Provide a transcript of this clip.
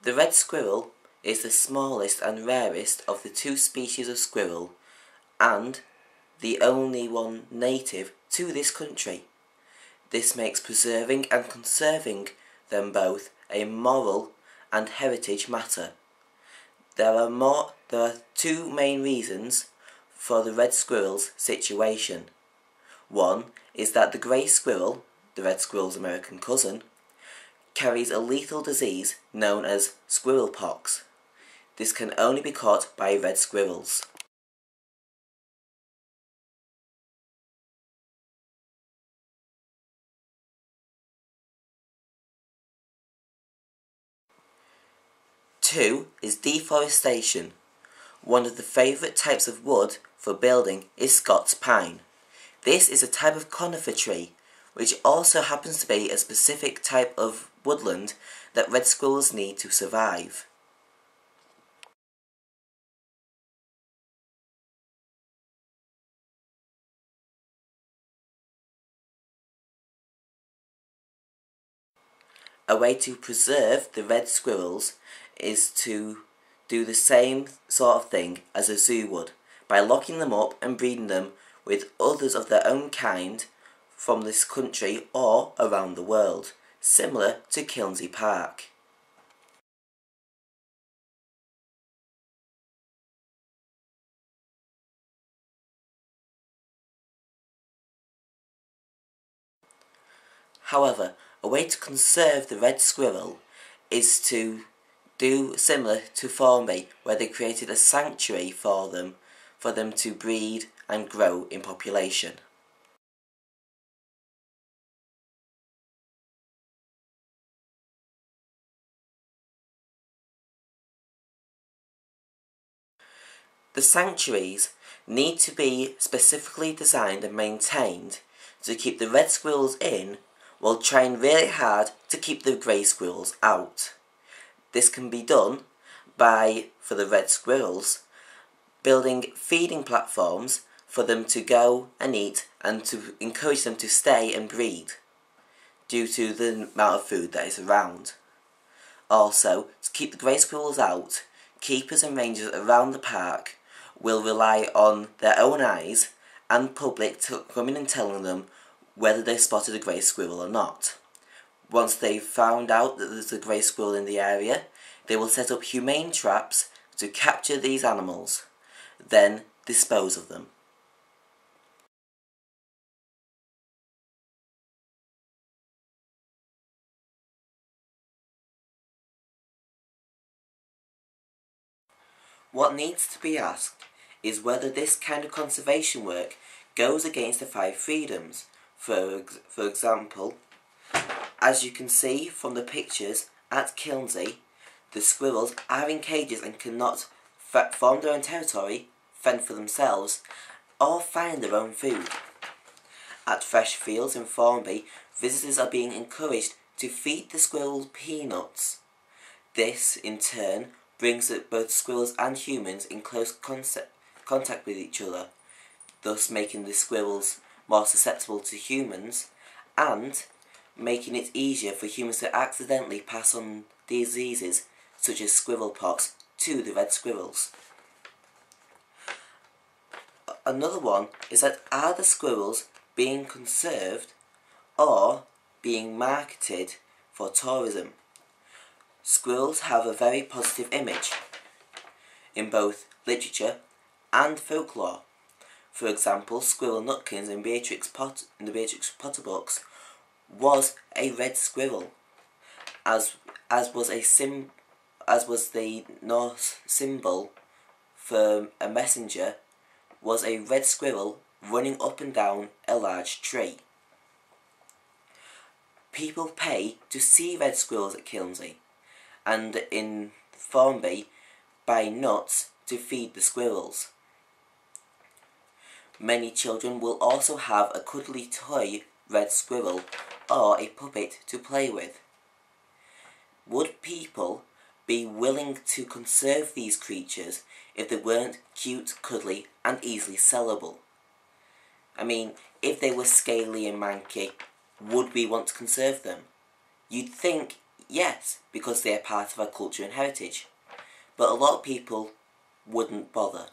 The red squirrel is the smallest and rarest of the two species of squirrel and the only one native to this country. This makes preserving and conserving them both a moral and heritage matter. There are two main reasons for the red squirrel's situation. One is that the grey squirrel, the red squirrel's American cousin, carries a lethal disease known as squirrel pox. This can only be caught by red squirrels. Two is deforestation. One of the favourite types of wood for building is Scots pine. This is a type of conifer tree, which also happens to be a specific type of woodland that red squirrels need to survive. A way to preserve the red squirrels is to do the same sort of thing as a zoo would, by locking them up and breeding them with others of their own kind from this country or around the world, similar to Kilnsey Park. However, a way to conserve the red squirrel is to do similar to Formby, where they created a sanctuary for them to breed and grow in population. The sanctuaries need to be specifically designed and maintained to keep the red squirrels in while trying really hard to keep the grey squirrels out. This can be done by, for the red squirrels, building feeding platforms for them to go and eat and to encourage them to stay and breed due to the amount of food that is around. Also, to keep the grey squirrels out, keepers and rangers around the park will rely on their own eyes and public to come in and telling them whether they've spotted a grey squirrel or not. Once they've found out that there's a grey squirrel in the area, they will set up humane traps to capture these animals, then dispose of them. What needs to be asked is whether this kind of conservation work goes against the 5 freedoms. For example, as you can see from the pictures at Kilnsey, the squirrels are in cages and cannot form their own territory, fend for themselves, or find their own food. At Fresh Fields in Formby, visitors are being encouraged to feed the squirrels peanuts. This, in turn, brings both squirrels and humans in close contact with each other, thus making the squirrels more susceptible to humans, and making it easier for humans to accidentally pass on diseases such as squirrel pox to the red squirrels. Another one is that, are the squirrels being conserved or being marketed for tourism? Squirrels have a very positive image in both literature and folklore. For example, Squirrel Nutkins in the Beatrix Potter books was a red squirrel, as was the Norse symbol for a messenger was a red squirrel running up and down a large tree. People pay to see red squirrels at Kilnsey, and in Formby buy nuts to feed the squirrels. Many children will also have a cuddly toy red squirrel or a puppet to play with. Would people be willing to conserve these creatures if they weren't cute, cuddly and easily sellable? I mean, if they were scaly and manky, would we want to conserve them? You'd think Yes, because they are part of our culture and heritage. But a lot of people wouldn't bother.